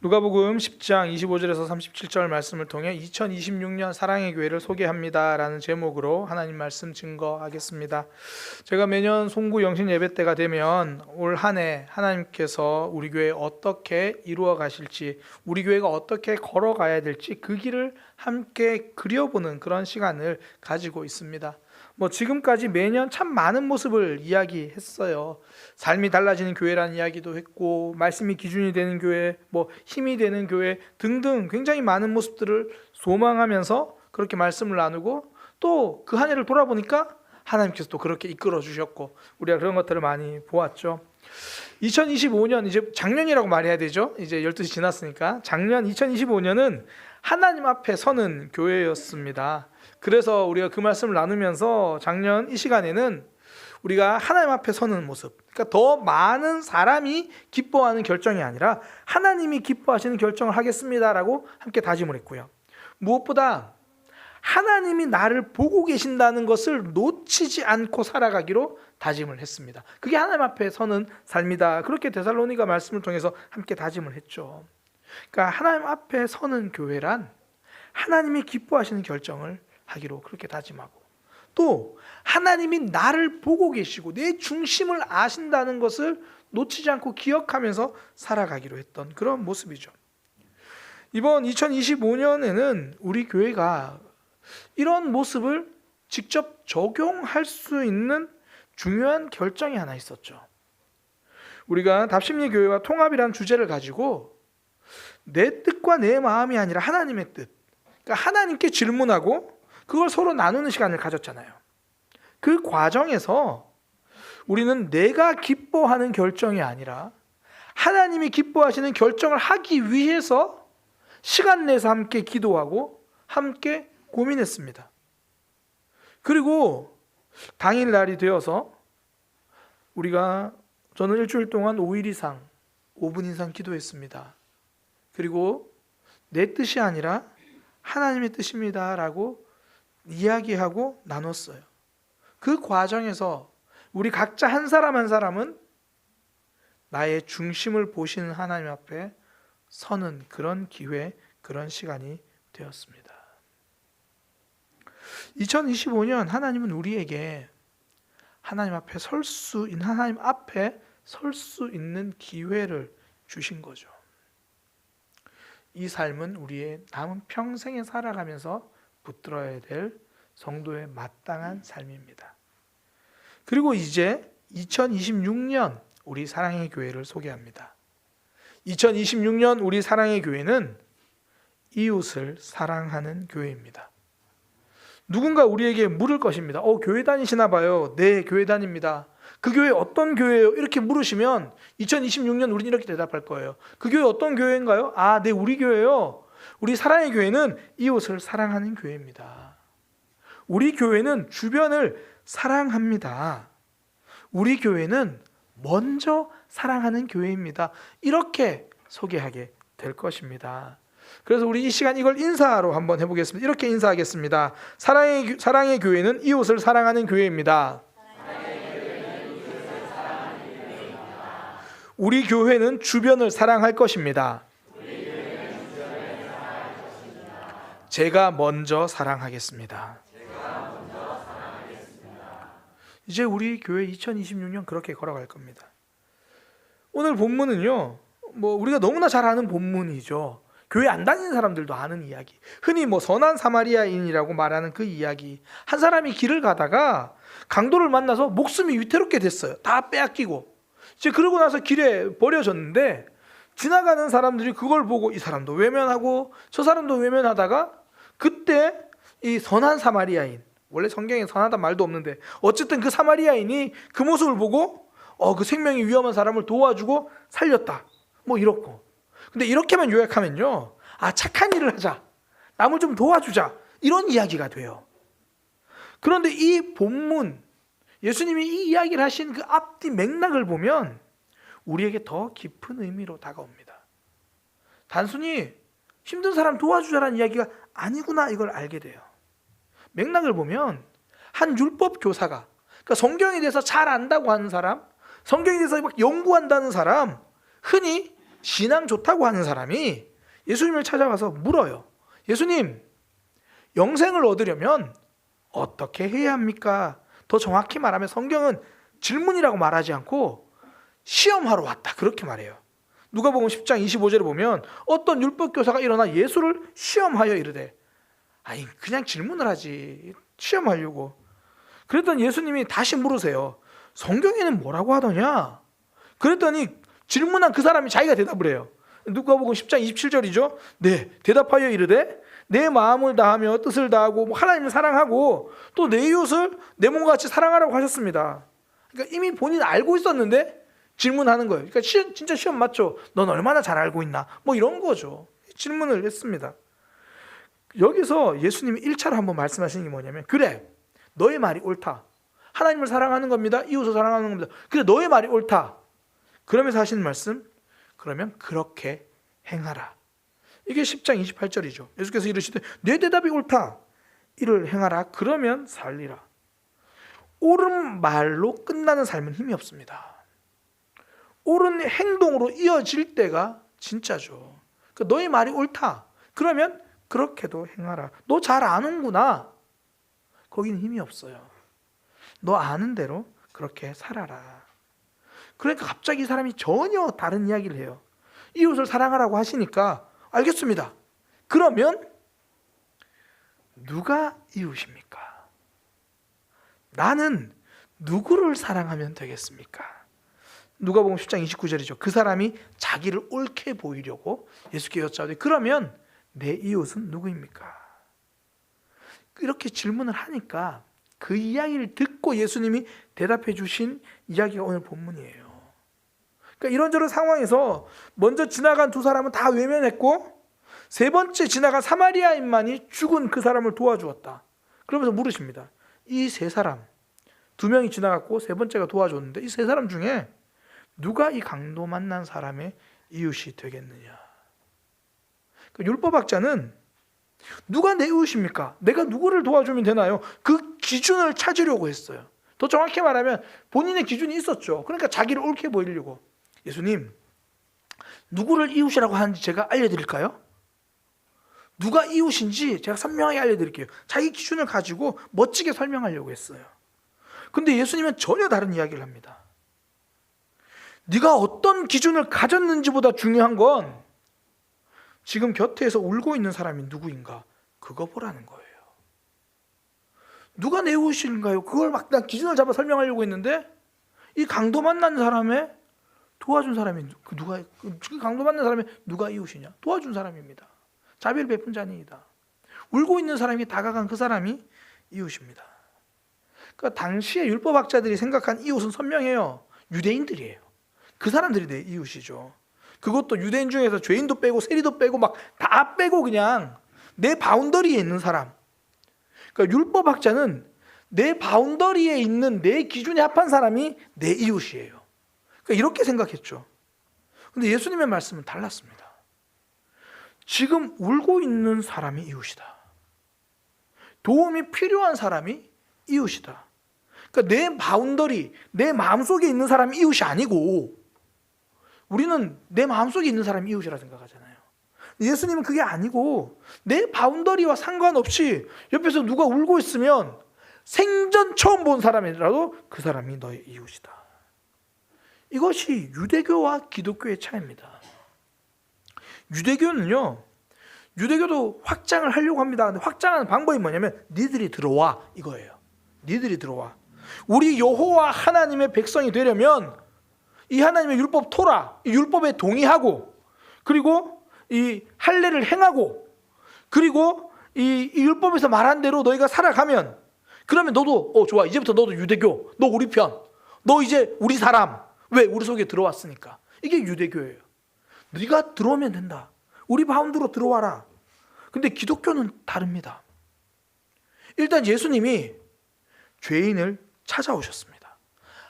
누가복음 10장 25절에서 37절 말씀을 통해 2026년 사랑의 교회를 소개합니다 라는 제목으로 하나님 말씀 증거하겠습니다. 제가 매년 송구 영신 예배 때가 되면 올 한 해 하나님께서 우리 교회 어떻게 이루어 가실지, 우리 교회가 어떻게 걸어가야 될지 그 길을 함께 그려보는 그런 시간을 가지고 있습니다. 지금까지 매년 참 많은 모습을 이야기했어요. 삶이 달라지는 교회라는 이야기도 했고, 말씀이 기준이 되는 교회, 힘이 되는 교회 등등 굉장히 많은 모습들을 소망하면서 그렇게 말씀을 나누고, 또 그 한 해를 돌아보니까 하나님께서 또 그렇게 이끌어 주셨고, 우리가 그런 것들을 많이 보았죠. 2025년, 이제 작년이라고 말해야 되죠. 이제 12시 지났으니까 작년 2025년은 하나님 앞에 서는 교회였습니다. 그래서 우리가 그 말씀을 나누면서 작년 이 시간에는 우리가 하나님 앞에 서는 모습, 그러니까 더 많은 사람이 기뻐하는 결정이 아니라 하나님이 기뻐하시는 결정을 하겠습니다라고 함께 다짐을 했고요. 무엇보다 하나님이 나를 보고 계신다는 것을 놓치지 않고 살아가기로 다짐을 했습니다. 그게 하나님 앞에 서는 삶이다. 그렇게 데살로니가 말씀을 통해서 함께 다짐을 했죠. 그러니까 하나님 앞에 서는 교회란 하나님이 기뻐하시는 결정을 하기로 그렇게 다짐하고, 또 하나님이 나를 보고 계시고 내 중심을 아신다는 것을 놓치지 않고 기억하면서 살아가기로 했던 그런 모습이죠. 이번 2025년에는 우리 교회가 이런 모습을 직접 적용할 수 있는 중요한 결정이 하나 있었죠. 우리가 답심리교회와 통합이라는 주제를 가지고 내 뜻과 내 마음이 아니라 하나님의 뜻, 그러니까 하나님께 질문하고 그걸 서로 나누는 시간을 가졌잖아요. 그 과정에서 우리는 내가 기뻐하는 결정이 아니라 하나님이 기뻐하시는 결정을 하기 위해서 시간 내서 함께 기도하고 함께 고민했습니다. 그리고 당일날이 되어서 저는 일주일 동안 5일 이상 5분 이상 기도했습니다. 그리고 내 뜻이 아니라 하나님의 뜻입니다 라고 이야기하고 나눴어요. 그 과정에서 우리 각자 한 사람 한 사람은 나의 중심을 보시는 하나님 앞에 서는 그런 기회, 그런 시간이 되었습니다. 2025년 하나님은 우리에게 하나님 앞에 설 수 있는 기회를 주신 거죠. 이 삶은 우리의 남은 평생에 살아가면서 붙들어야 될 성도의 마땅한 삶입니다. 그리고 이제 2026년 우리 사랑의 교회를 소개합니다. 2026년 우리 사랑의 교회는 이웃을 사랑하는 교회입니다. 누군가 우리에게 물을 것입니다. 교회 다니시나 봐요. 네, 교회 다닙니다. 그 교회 어떤 교회예요? 이렇게 물으시면 2026년 우리는 이렇게 대답할 거예요. 그 교회 어떤 교회인가요? 네, 우리 교회요. 우리 사랑의 교회는 이웃을 사랑하는 교회입니다. 우리 교회는 주변을 사랑합니다. 우리 교회는 먼저 사랑하는 교회입니다. 이렇게 소개하게 될 것입니다. 그래서 우리 이 시간 이걸 인사로 한번 해보겠습니다. 이렇게 인사하겠습니다. 사랑의 교회는 이웃을 사랑하는 교회입니다. 우리 교회는 주변을 사랑할 것입니다. 제가 먼저 사랑하겠습니다. 이제 우리 교회 2026년 그렇게 걸어갈 겁니다. 오늘 본문은요, 우리가 너무나 잘 아는 본문이죠. 교회 안 다니는 사람들도 아는 이야기. 흔히 선한 사마리아인이라고 말하는 그 이야기. 한 사람이 길을 가다가 강도를 만나서 목숨이 위태롭게 됐어요. 다 빼앗기고. 이제 그러고 나서 길에 버려졌는데 지나가는 사람들이 그걸 보고 이 사람도 외면하고 저 사람도 외면하다가 그때 이 선한 사마리아인, 원래 성경에 선하단 말도 없는데 어쨌든 그 사마리아인이 그 모습을 보고 그 생명이 위험한 사람을 도와주고 살렸다. 이렇고. 근데 이렇게만 요약하면요, 착한 일을 하자, 남을 좀 도와주자, 이런 이야기가 돼요. 그런데 이 본문, 예수님이 이 이야기를 하신 그 앞뒤 맥락을 보면 우리에게 더 깊은 의미로 다가옵니다. 단순히 힘든 사람 도와주자라는 이야기가 아니구나, 이걸 알게 돼요. 맥락을 보면 한 율법 교사가, 그러니까 성경에 대해서 잘 안다고 하는 사람, 성경에 대해서 막 연구한다는 사람, 흔히 신앙 좋다고 하는 사람이 예수님을 찾아와서 물어요. 예수님, 영생을 얻으려면 어떻게 해야 합니까? 더 정확히 말하면 성경은 질문이라고 말하지 않고 시험하러 왔다, 그렇게 말해요. 누가복음 10장 25절에 보면 어떤 율법교사가 일어나 예수를 시험하여 이르되, 아니 그냥 질문을 하지, 시험하려고. 그랬더니 예수님이 다시 물으세요. 성경에는 뭐라고 하더냐? 그랬더니 질문한 그 사람이 자기가 대답을 해요. 누가복음 10장 27절이죠. 네, 대답하여 이르되 내 마음을 다하며 뜻을 다하고 하나님을 사랑하고 또 내 이웃을 내 몸과 같이 사랑하라고 하셨습니다. 그러니까 이미 본인 알고 있었는데 질문하는 거예요. 그러니까 진짜 시험 맞죠? 넌 얼마나 잘 알고 있나? 뭐 이런 거죠. 질문을 했습니다. 여기서 예수님이 1차로 한번 말씀하시는 게 뭐냐면, 그래, 너의 말이 옳다. 하나님을 사랑하는 겁니다. 이웃을 사랑하는 겁니다. 그래, 너의 말이 옳다. 그러면서 하시는 말씀, 그러면 그렇게 행하라. 이게 10장 28절이죠. 예수께서 이르시되 내 대답이 옳다. 이를 행하라. 그러면 살리라. 옳은 말로 끝나는 삶은 힘이 없습니다. 옳은 행동으로 이어질 때가 진짜죠. 너의 말이 옳다. 그러면 그렇게도 행하라. 너 잘 아는구나. 거기는 힘이 없어요. 너 아는 대로 그렇게 살아라. 그러니까 갑자기 이 사람이 전혀 다른 이야기를 해요. 이웃을 사랑하라고 하시니까 알겠습니다. 그러면 누가 이웃입니까? 나는 누구를 사랑하면 되겠습니까? 누가복음 10장 29절이죠. 그 사람이 자기를 옳게 보이려고 예수께 여짜오되 그러면 내 이웃은 누구입니까? 이렇게 질문을 하니까 그 이야기를 듣고 예수님이 대답해 주신 이야기가 오늘 본문이에요. 그러니까 이런저런 상황에서 먼저 지나간 두 사람은 다 외면했고 세 번째 지나간 사마리아인만이 죽은 그 사람을 도와주었다. 그러면서 물으십니다. 이 세 사람, 두 명이 지나갔고 세 번째가 도와줬는데 이 세 사람 중에 누가 이 강도 만난 사람의 이웃이 되겠느냐? 율법학자는 누가 내 이웃입니까? 내가 누구를 도와주면 되나요? 그 기준을 찾으려고 했어요. 더 정확히 말하면 본인의 기준이 있었죠. 그러니까 자기를 옳게 보이려고. 예수님, 누구를 이웃이라고 하는지 제가 알려드릴까요? 누가 이웃인지 제가 선명하게 알려드릴게요. 자기 기준을 가지고 멋지게 설명하려고 했어요. 근데 예수님은 전혀 다른 이야기를 합니다. 네가 어떤 기준을 가졌는지보다 중요한 건 지금 곁에서 울고 있는 사람이 누구인가, 그거 보라는 거예요. 누가 내 이웃인가요? 그걸 막 기준을 잡아 설명하려고 했는데 이 강도 만난 사람의 도와준 사람이 누가, 그 강도 만난 사람의 누가 이웃이냐? 도와준 사람입니다. 자비를 베푼 자니이다. 울고 있는 사람이 다가간 그 사람이 이웃입니다. 그러니까 당시에 율법학자들이 생각한 이웃은 선명해요. 유대인들이에요. 그 사람들이 내 이웃이죠. 그것도 유대인 중에서 죄인도 빼고 세리도 빼고 막 다 빼고 그냥 내 바운더리에 있는 사람. 그러니까 율법학자는 내 바운더리에 있는 내 기준에 합한 사람이 내 이웃이에요. 그러니까 이렇게 생각했죠. 근데 예수님의 말씀은 달랐습니다. 지금 울고 있는 사람이 이웃이다. 도움이 필요한 사람이 이웃이다. 그러니까 내 바운더리, 내 마음속에 있는 사람이 이웃이 아니고 우리는 내 마음속에 있는 사람이 이웃이라 생각하잖아요. 예수님은 그게 아니고 내 바운더리와 상관없이 옆에서 누가 울고 있으면 생전 처음 본 사람이라도 그 사람이 너의 이웃이다. 이것이 유대교와 기독교의 차이입니다. 유대교는요, 유대교도 확장을 하려고 합니다. 근데 확장하는 방법이 뭐냐면 니들이 들어와, 이거예요. 니들이 들어와. 우리 여호와 하나님의 백성이 되려면 이 하나님의 율법 토라, 이 율법에 동의하고, 그리고 이 할례를 행하고, 그리고 이 율법에서 말한 대로 너희가 살아가면, 그러면 너도 좋아, 이제부터 너도 유대교, 너 우리 편, 너 이제 우리 사람. 왜? 우리 속에 들어왔으니까. 이게 유대교예요. 네가 들어오면 된다. 우리 바운드로 들어와라. 근데 기독교는 다릅니다. 일단 예수님이 죄인을 찾아오셨습니다.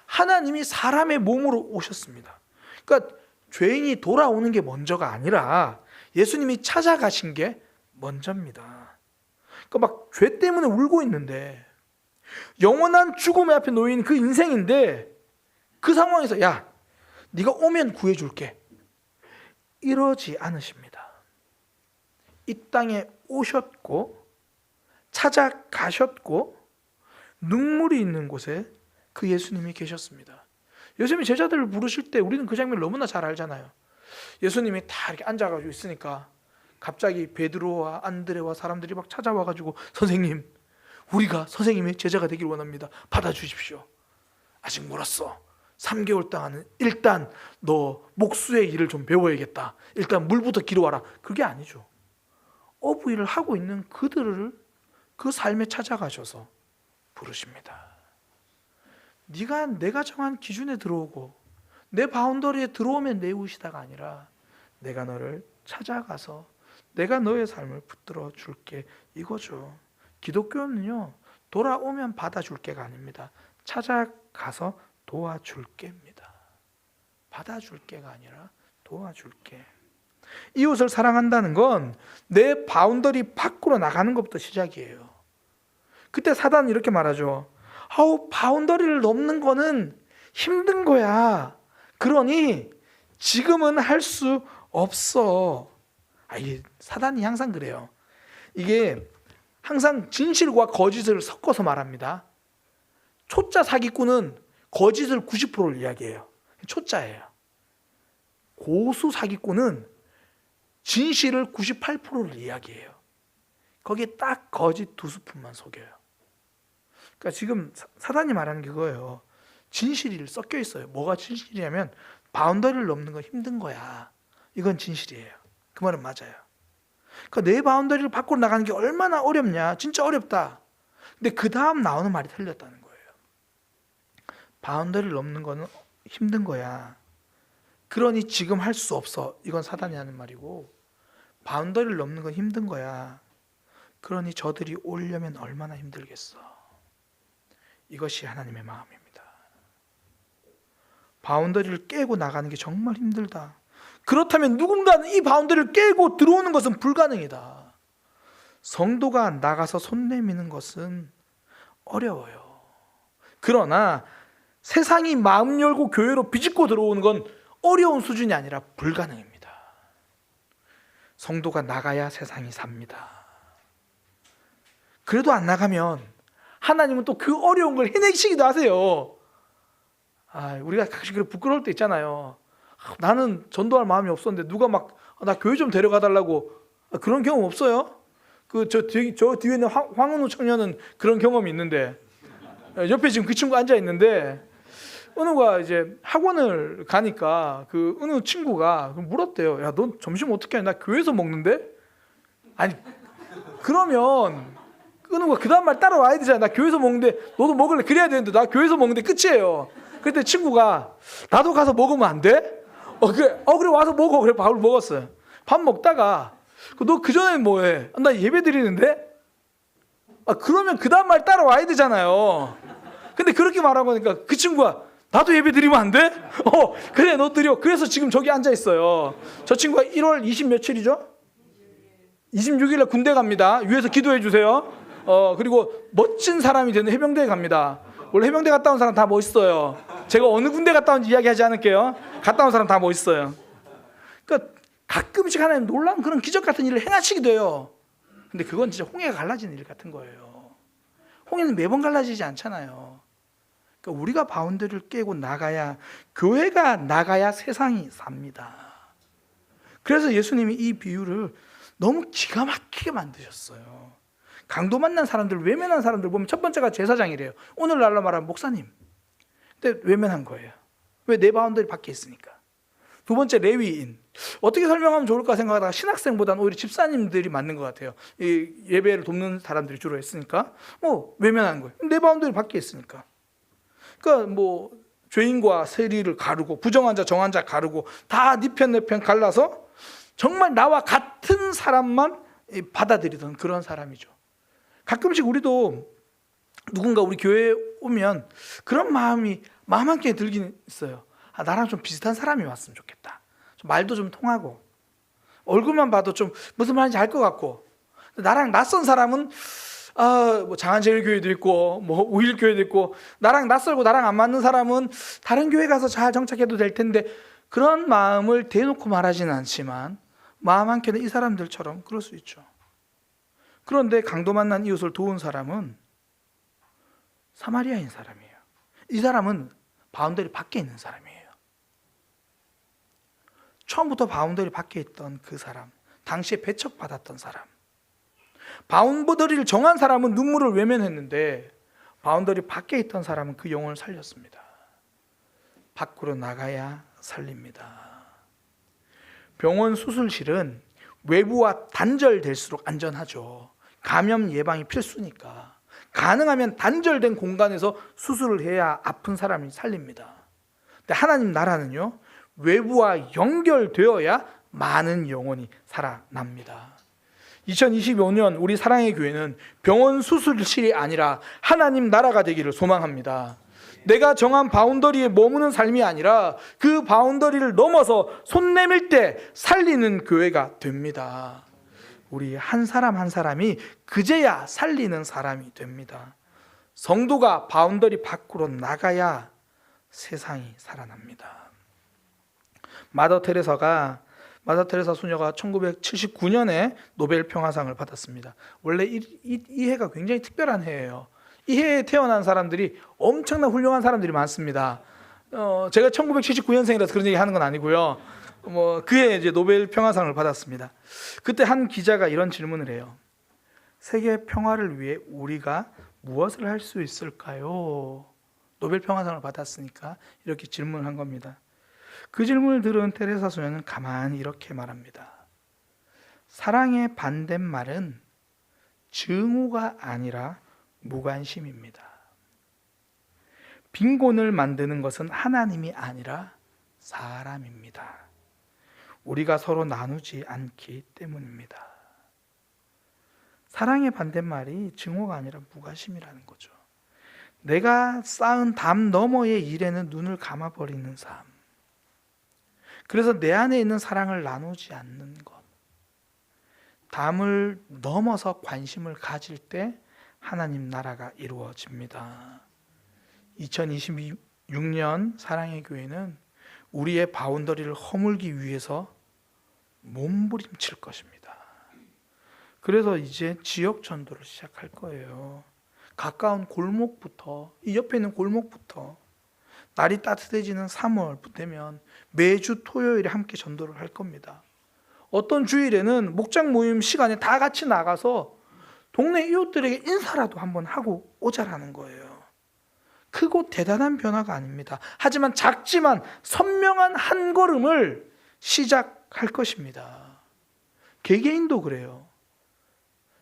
하나님이 사람의 몸으로 오셨습니다. 그러니까 죄인이 돌아오는 게 먼저가 아니라 예수님이 찾아가신 게 먼저입니다. 그러니까 막 죄 때문에 울고 있는데 영원한 죽음의 앞에 놓인 그 인생인데 그 상황에서 야, 네가 오면 구해줄게. 이러지 않으십니다. 이 땅에 오셨고 찾아가셨고 눈물이 있는 곳에 그 예수님이 계셨습니다. 예수님이 제자들을 부르실 때 우리는 그 장면을 너무나 잘 알잖아요. 예수님이 다 이렇게 앉아가지고 있으니까 갑자기 베드로와 안드레와 사람들이 막 찾아와가지고 선생님, 우리가 선생님의 제자가 되길 원합니다. 받아주십시오. 아직 멀었어. 3개월 동안은 일단 너 목수의 일을 좀 배워야겠다. 일단 물부터 기르와라. 그게 아니죠. 어부일을 하고 있는 그들을 그 삶에 찾아가셔서 부르십니다. 네가 내가 정한 기준에 들어오고 내 바운더리에 들어오면 내 우시다가 아니라 내가 너를 찾아가서 내가 너의 삶을 붙들어 줄게, 이거죠. 기독교는요, 돌아오면 받아줄게가 아닙니다. 찾아가서 도와줄게입니다. 받아줄게가 아니라 도와줄게. 이웃을 사랑한다는 건 내 바운더리 밖으로 나가는 것부터 시작이에요. 그때 사단은 이렇게 말하죠. 아우, 바운더리를 넘는 거는 힘든 거야. 그러니 지금은 할 수 없어. 이게 사단이 항상 그래요. 이게 항상 진실과 거짓을 섞어서 말합니다. 초짜 사기꾼은 거짓을 90%를 이야기해요. 초짜예요. 고수 사기꾼은 진실을 98%를 이야기해요. 거기에 딱 거짓 2스푼만 속여요. 그러니까 지금 사단이 말하는 게 그거예요. 진실이 섞여 있어요. 뭐가 진실이냐면 바운더리를 넘는 건 힘든 거야. 이건 진실이에요. 그 말은 맞아요. 그러니까 내 바운더리를 밖으로 나가는 게 얼마나 어렵냐. 진짜 어렵다. 근데 그 다음 나오는 말이 틀렸다는 거예요. 바운더리를 넘는 거는 힘든 거야. 그러니 지금 할 수 없어. 이건 사단이 하는 말이고, 바운더리를 넘는 건 힘든 거야. 그러니 저들이 오려면 얼마나 힘들겠어. 이것이 하나님의 마음입니다. 바운더리를 깨고 나가는 게 정말 힘들다. 그렇다면 누군가는 이 바운더리를 깨고 들어오는 것은 불가능이다. 성도가 나가서 손 내미는 것은 어려워요. 그러나 세상이 마음 열고 교회로 비집고 들어오는 건 어려운 수준이 아니라 불가능입니다. 성도가 나가야 세상이 삽니다. 그래도 안 나가면 하나님은 또 그 어려운 걸 해내시기도 하세요. 우리가 가끔씩 부끄러울 때 있잖아요. 나는 전도할 마음이 없었는데 누가 막 나 교회 좀 데려가 달라고. 그런 경험 없어요? 저 뒤에 있는 황은우 청년은 그런 경험이 있는데, 옆에 지금 그 친구 앉아 있는데, 은우가 이제 학원을 가니까 그 은우 친구가 물었대요. 야, 넌 점심 어떻게 하냐? 나 교회에서 먹는데? 아니, 그러면 은우가 그 다음 말 따라와야 되잖아. 나 교회에서 먹는데 너도 먹을래? 그래야 되는데 나 교회에서 먹는데 끝이에요. 그때 친구가 나도 가서 먹으면 안 돼? 그래 와서 먹어. 그래 밥을 먹었어요. 밥 먹다가 너 그전에 뭐해? 나 예배 드리는데? 그러면 그 다음 말 따라와야 되잖아요. 근데 그렇게 말하고 하니까 그 친구가 나도 예배 드리면 안 돼? 그래 너 드려. 그래서 지금 저기 앉아 있어요. 저 친구가 1월 20 며칠이죠? 26일에 군대 갑니다. 위에서 기도해 주세요. 그리고 멋진 사람이 되는 해병대에 갑니다. 원래 해병대 갔다 온 사람 다 멋있어요. 제가 어느 군대 갔다 온지 이야기하지 않을게요. 갔다 온 사람 다 멋있어요. 그러니까 가끔씩 하나님 놀라운 그런 기적 같은 일을 행하시기도 해요. 근데 그건 진짜 홍해가 갈라지는 일 같은 거예요. 홍해는 매번 갈라지지 않잖아요. 그러니까 우리가 바운더리를 깨고 나가야, 교회가 나가야 세상이 삽니다. 그래서 예수님이 이 비유를 너무 기가 막히게 만드셨어요. 강도 만난 사람들, 외면한 사람들 보면 첫 번째가 제사장이래요. 오늘날로 말하면 목사님. 근데 외면한 거예요. 왜? 내 바운더리 밖에 있으니까. 두 번째 레위인. 어떻게 설명하면 좋을까 생각하다가 신학생보다는 오히려 집사님들이 맞는 것 같아요. 이 예배를 돕는 사람들이 주로 했으니까 외면한 거예요. 내 바운더리 밖에 있으니까. 그러니까 죄인과 세리를 가르고 부정한 자 정한 자 가르고 다 네 편 내 편 갈라서 정말 나와 같은 사람만 받아들이던 그런 사람이죠. 가끔씩 우리도 누군가 우리 교회에 오면 그런 마음이 마음 한켠에 들긴 있어요. 나랑 좀 비슷한 사람이 왔으면 좋겠다. 말도 좀 통하고 얼굴만 봐도 좀 무슨 말인지 알 것 같고, 나랑 낯선 사람은 장한제일교회도 있고 우일교회도 있고, 나랑 낯설고 나랑 안 맞는 사람은 다른 교회 가서 잘 정착해도 될 텐데 그런 마음을 대놓고 말하지는 않지만 마음 한켠에 이 사람들처럼 그럴 수 있죠. 그런데 강도 만난 이웃을 도운 사람은 사마리아인 사람이에요. 이 사람은 바운더리 밖에 있는 사람이에요. 처음부터 바운더리 밖에 있던 그 사람, 당시에 배척받았던 사람, 바운더리를 정한 사람은 눈물을 외면했는데 바운더리 밖에 있던 사람은 그 영혼을 살렸습니다. 밖으로 나가야 살립니다. 병원 수술실은 외부와 단절될수록 안전하죠. 감염 예방이 필수니까 가능하면 단절된 공간에서 수술을 해야 아픈 사람이 살립니다. 근데 하나님 나라는요, 외부와 연결되어야 많은 영혼이 살아납니다. 2025년 우리 사랑의 교회는 병원 수술실이 아니라 하나님 나라가 되기를 소망합니다. 내가 정한 바운더리에 머무는 삶이 아니라 그 바운더리를 넘어서 손 내밀 때 살리는 교회가 됩니다. 우리 한 사람 한 사람이 그제야 살리는 사람이 됩니다. 성도가 바운더리 밖으로 나가야 세상이 살아납니다. 마더 테레사 수녀가 1979년에 노벨 평화상을 받았습니다. 원래 이 해가 굉장히 특별한 해예요. 이 해에 태어난 사람들이 엄청난 훌륭한 사람들이 많습니다. 제가 1979년생이라서 그런 얘기 하는 건 아니고요. 그해 이제 노벨 평화상을 받았습니다. 그때 한 기자가 이런 질문을 해요. 세계 평화를 위해 우리가 무엇을 할 수 있을까요? 노벨 평화상을 받았으니까 이렇게 질문한 겁니다. 그 질문을 들은 테레사 수녀는 가만히 이렇게 말합니다. 사랑의 반대말은 증오가 아니라 무관심입니다. 빈곤을 만드는 것은 하나님이 아니라 사람입니다. 우리가 서로 나누지 않기 때문입니다. 사랑의 반대말이 증오가 아니라 무관심이라는 거죠. 내가 쌓은 담 너머의 일에는 눈을 감아버리는 삶. 그래서 내 안에 있는 사랑을 나누지 않는 것. 담을 넘어서 관심을 가질 때 하나님 나라가 이루어집니다. 2026년 사랑의 교회는 우리의 바운더리를 허물기 위해서 몸부림칠 것입니다. 그래서 이제 지역 전도를 시작할 거예요. 가까운 골목부터, 이 옆에 있는 골목부터 날이 따뜻해지는 3월 되면 매주 토요일에 함께 전도를 할 겁니다. 어떤 주일에는 목장 모임 시간에 다 같이 나가서 동네 이웃들에게 인사라도 한번 하고 오자라는 거예요. 크고 대단한 변화가 아닙니다. 하지만 작지만 선명한 한 걸음을 시작할 것입니다. 개개인도 그래요.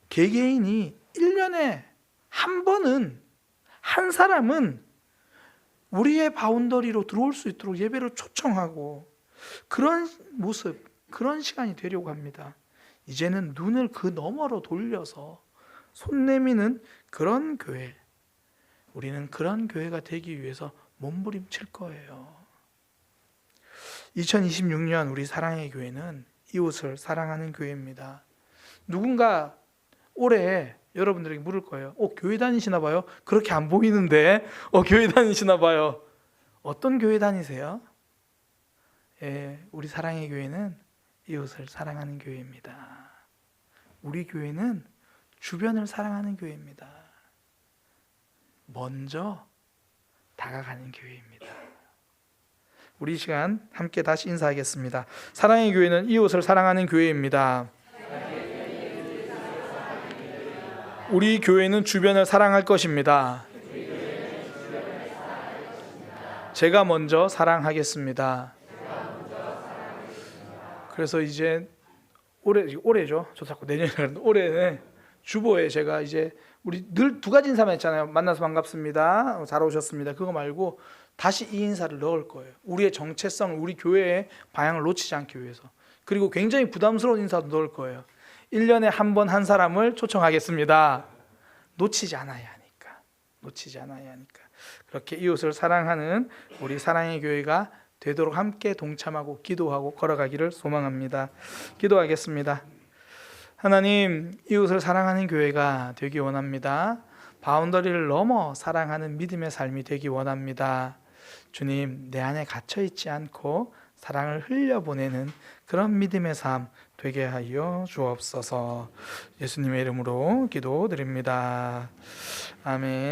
개개인이 1년에 한 번은, 한 사람은 우리의 바운더리로 들어올 수 있도록 예배를 초청하고 그런 모습, 그런 시간이 되려고 합니다. 이제는 눈을 그 너머로 돌려서 손 내미는 그런 교회, 우리는 그런 교회가 되기 위해서 몸부림칠 거예요. 2026년 우리 사랑의 교회는 이웃을 사랑하는 교회입니다. 누군가 올해 여러분들에게 물을 거예요. 교회 다니시나 봐요? 그렇게 안 보이는데 교회 다니시나 봐요. 어떤 교회 다니세요? 우리 사랑의 교회는 이웃을 사랑하는 교회입니다. 우리 교회는 주변을 사랑하는 교회입니다. 먼저 다가가는 교회입니다. 우리 이 시간 함께 다시 인사하겠습니다. 사랑의 교회는 이웃을 사랑하는 교회입니다. 우리 교회는 주변을 사랑할 것입니다. 제가 먼저 사랑하겠습니다. 그래서 이제 올해죠. 저 자꾸 내년에 올해는 주보에 제가 이제 우리 늘 두 가지 인사만 했잖아요. 만나서 반갑습니다. 잘 오셨습니다. 그거 말고 다시 이 인사를 넣을 거예요. 우리의 정체성을, 우리 교회의 방향을 놓치지 않기 위해서. 그리고 굉장히 부담스러운 인사도 넣을 거예요. 1년에 한 번 한 사람을 초청하겠습니다. 놓치지 않아야 하니까. 놓치지 않아야 하니까. 그렇게 이웃을 사랑하는 우리 사랑의 교회가 되도록 함께 동참하고 기도하고 걸어가기를 소망합니다. 기도하겠습니다. 하나님, 이웃을 사랑하는 교회가 되기 원합니다. 바운더리를 넘어 사랑하는 믿음의 삶이 되기 원합니다. 주님, 내 안에 갇혀 있지 않고 사랑을 흘려보내는 그런 믿음의 삶 되게 하여 주옵소서. 예수님의 이름으로 기도드립니다. 아멘.